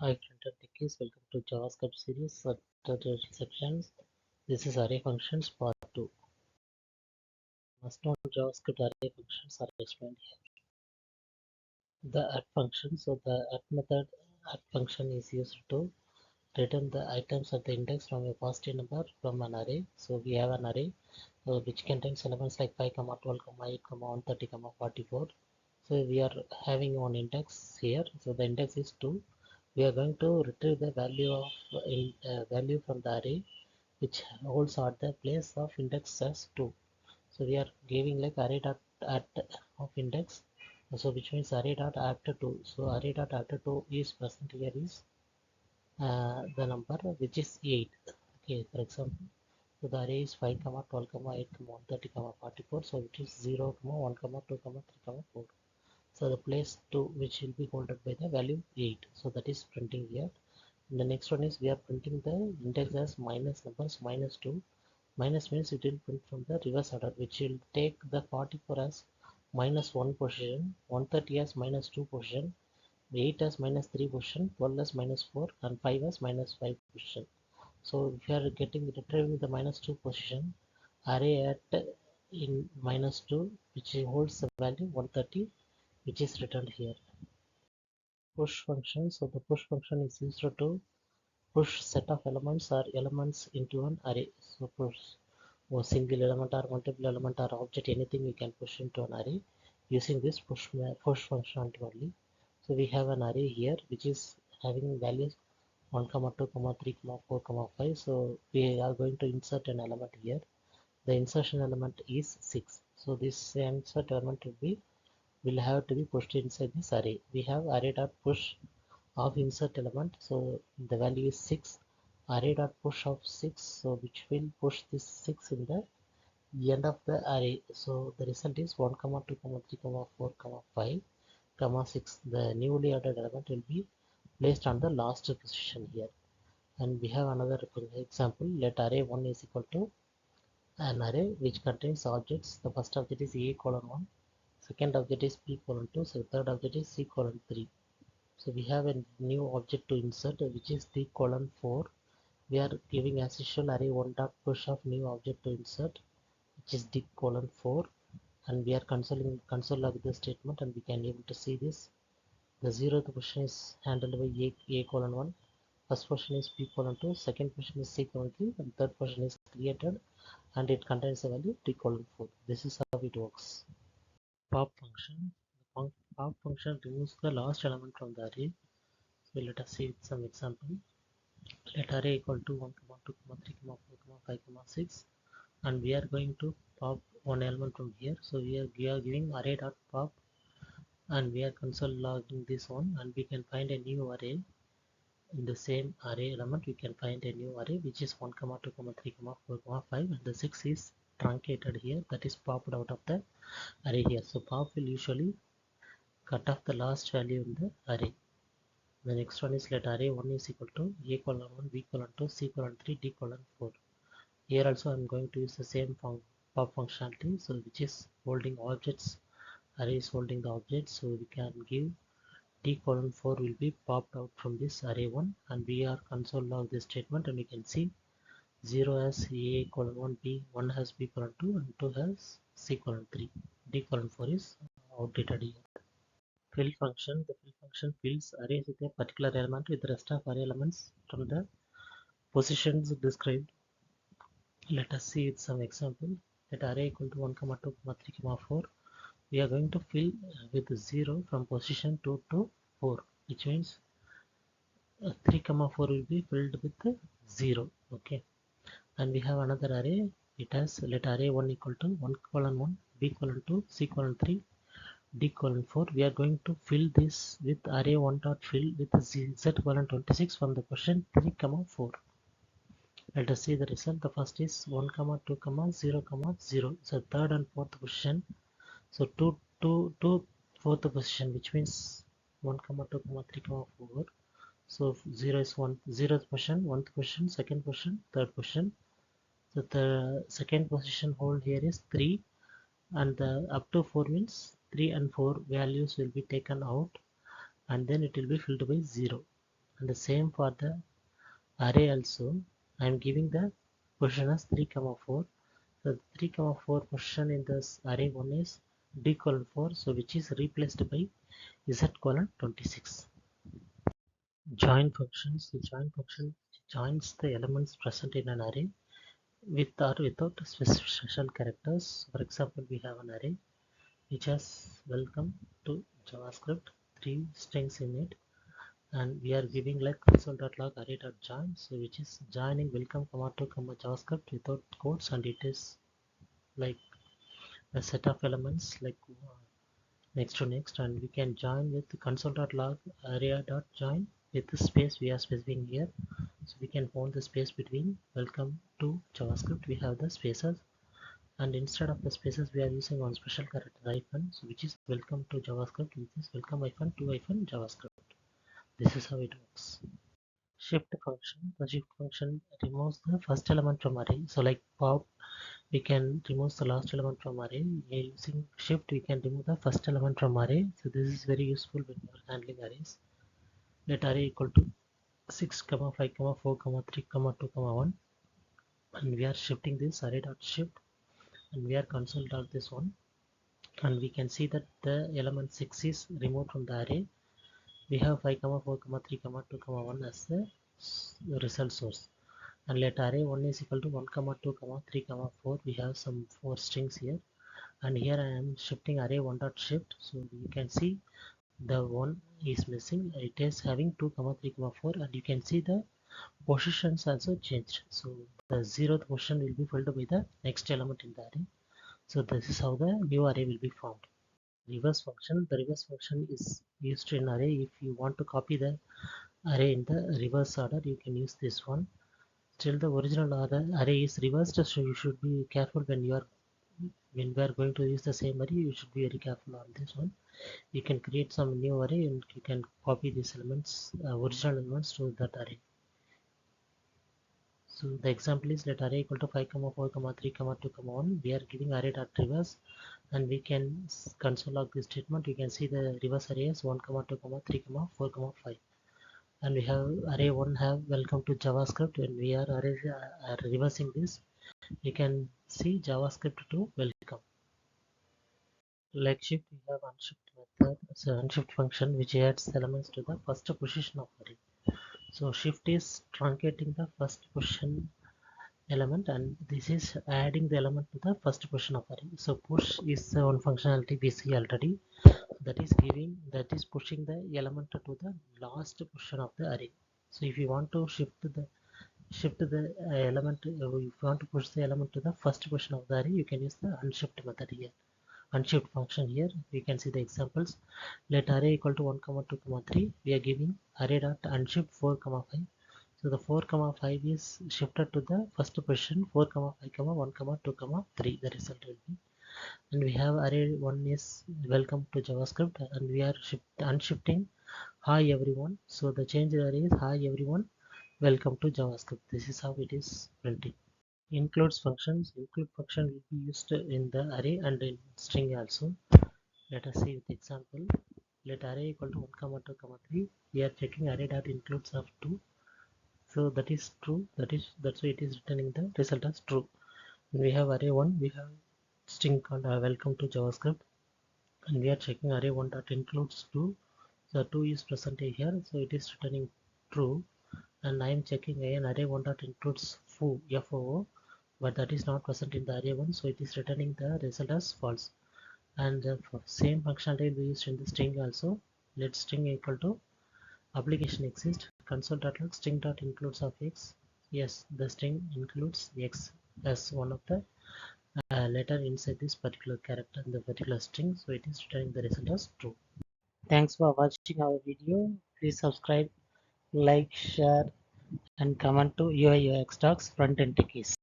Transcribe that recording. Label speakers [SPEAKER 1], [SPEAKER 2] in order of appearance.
[SPEAKER 1] Hi friend, Techies. Welcome to JavaScript series tutorial sections. This is array functions part 2. Must know JavaScript array functions are explained here. The add function, so the add method add function is used to return the items at the index from a positive number from an array. So we have an array which contains elements like 5, 12, 8, 130, 44. So we are having one index here. So the index is 2. We are going to retrieve the value of value from the array which holds at the place of index as 2. So we are giving like array dot at of index, so which means array dot after 2. So array dot after 2 is present here is the number which is 8. Okay, for example, so the array is 5, 12, 8, 130, 44. So it is 0, 1, 2, 3, 4. So the place 2 which will be holded by the value 8. So that is printing here. And the next one is we are printing the index as minus numbers minus 2. Minus means it will print from the reverse order, which will take the 44 as minus 1 position, 130 as minus 2 position, 8 as minus 3 position, 12 as minus 4, and 5 as minus 5 position. So if you are retrieving the minus 2 position, array at in minus 2 which holds the value 130 which is returned here. Push function, so the push function is used to push set of elements or elements into an array. So push or single element or multiple element or object, anything we can push into an array using this push functionality only. So we have an array here which is having values 1, 2, 3, 4, 5. So we are going to insert an element here. The insertion element is 6. So this insert element will have to be pushed inside this array. We have array dot push of insert element, so the value is 6. Array dot push of 6, so which will push this 6 in the end of the array. So the result is 1, 2, 3, 4, 5, 6. The newly added element will be placed on the last position here. And we have another example. Let array 1 is equal to an array which contains objects. The first object is a colon 1, second object is b colon 2, so third object is c colon 3. So we have a new object to insert which is d colon 4. We are giving as usual array 1 dot push of new object to insert which is d colon 4, and we are console log the statement, and we can able to see this. The zeroth position is handled by a colon 1, first position is b colon 2, second position is c colon 3, and third position is created, and it contains the value d colon 4. This is how it works. Pop function. The pop function removes the last element from the array. So let us see some example. Let array equal to 1, 2, 3, 4, 5, 6, and we are going to pop one element from here. So we are giving array dot pop, and we are console logging this one, and we can find a new array. In the same array element we can find a new array which is 1, 2, 3, 4, 5, and the 6 is truncated here, that is popped out of the array here. So pop will usually cut off the last value in the array. The next one is let array 1 is equal to a colon 1, b colon 2, c colon 3, d colon 4. Here also I am going to use the same pop functionality, so which is holding objects. Array is holding the objects, so we can give d colon 4 will be popped out from this array 1, and we are console log this statement, and we can see 0 has a colon 1, b 1 has b colon 2, and 2 has c colon 3. D colon 4 is outdated here. Fill function. The fill function fills arrays with a particular element with the rest of array elements from the positions described. Let us see with some example. Let array equal to 1, 2, 3, 4. We are going to fill with 0 from position 2 to 4, which means 3, 4 will be filled with 0. Okay. And we have another array. It has let array 1 equal to 1 colon 1, b colon 2, c colon 3, d colon 4. We are going to fill this with array 1 dot fill with z colon 26 from the position 3, 4. Let us see the result. The first is 1, 2, 0, 0. So third and fourth position. So 2, fourth position, which means 1, 2, 3, 4. So 0 is 1, 0th position, 1th position, second position, third position. So the second position hold here is 3, and the up to 4 means 3 and 4 values will be taken out, and then it will be filled by 0. And the same for the array also. I am giving the position as 3, 4. So 3, 4 position in this array 1 is d colon 4, so which is replaced by z colon 26. Join functions. The join function joins the elements present in an array with or without special characters. For example, we have an array which has welcome to JavaScript, 3 strings in it, and we are giving like console.log array.join, so which is joining welcome comma to comma JavaScript without quotes, and it is like a set of elements like next to next, and we can join with console.log area.join with the space we are specifying here. So we can hold the space between welcome to JavaScript. We have the spaces, and instead of the spaces we are using one special character hyphen, so which is welcome to JavaScript, which is welcome hyphen to hyphen JavaScript. This is how it works. Shift function. The shift function removes the first element from array. So like pop, we can remove the last element from array. Using shift, we can remove the first element from array. So this is very useful when you are handling arrays. Let array equal to 6, 5, 4, 3, 2, 1, and we are shifting this array dot shift, and we are console dot this one, and we can see that the element 6 is removed from the array. We have 5, 4, 3, 2, 1 as the result source, and let array 1 is equal to 1, 2, 3, 4. We have some 4 strings here, and here I am shifting array 1 dot shift, so you can see the 1 is missing. It is having 2, 3, 4, and you can see the positions also changed. So the 0th position will be filled by the next element in the array. So this is how the new array will be formed. Reverse function. The reverse function is used in array. If you want to copy the array in the reverse order, you can use this one. Still the original array is reversed, so you should be careful when we are going to use the same array. You should be very careful on this one. You can create some new array and you can copy these elements, original elements, to that array. So the example is let array equal to 5, 4, 3, 2, 1. We are giving array dot reverse, and we can console log this statement. You can see the reverse array is 1, 2, 3, 4, 5, and we have array 1 have welcome to JavaScript, and we are reversing this. You can see JavaScript to welcome. Like shift, we have unshift method. So unshift function which adds elements to the first position of array. So shift is truncating the first position element, and this is adding the element to the first position of array. So push is one functionality we see already, that is pushing the element to the last position of the array. So if you want to shift the element, if you want to push the element to the first position of the array, you can use the unshift method here, unshift function. Here we can see the examples. Let array equal to 1, 2, 3. We are giving array dot unshift 4, 5. So the 4, 5 is shifted to the first position, 4, 5, 1, 2, 3. The result will be, and we have array 1 is welcome to JavaScript, and we are unshifting hi everyone. So the change array is hi everyone, welcome to JavaScript. This is how it is printing. Includes functions. Include function will be used in the array and in string also. Let us see with example. Let array equal to 1, 2, 3. We are checking array dot includes of 2. So that is true. That's why it is returning the result as true. And we have array 1. We have string called welcome to JavaScript, and we are checking array 1 dot includes 2. So 2 is present here, so it is returning true. And I am checking again array 1 dot includes foo, but that is not present in the array 1, so it is returning the result as false. And the same functionality will be used in the string also. Let string equal to application exist console.log string dot includes of x. Yes, the string includes x as one of the letter inside this particular character in the particular string, so it is returning the result as true. Thanks for watching our video. Please subscribe, like, share, and comment to UI UX Talks Front End Techies.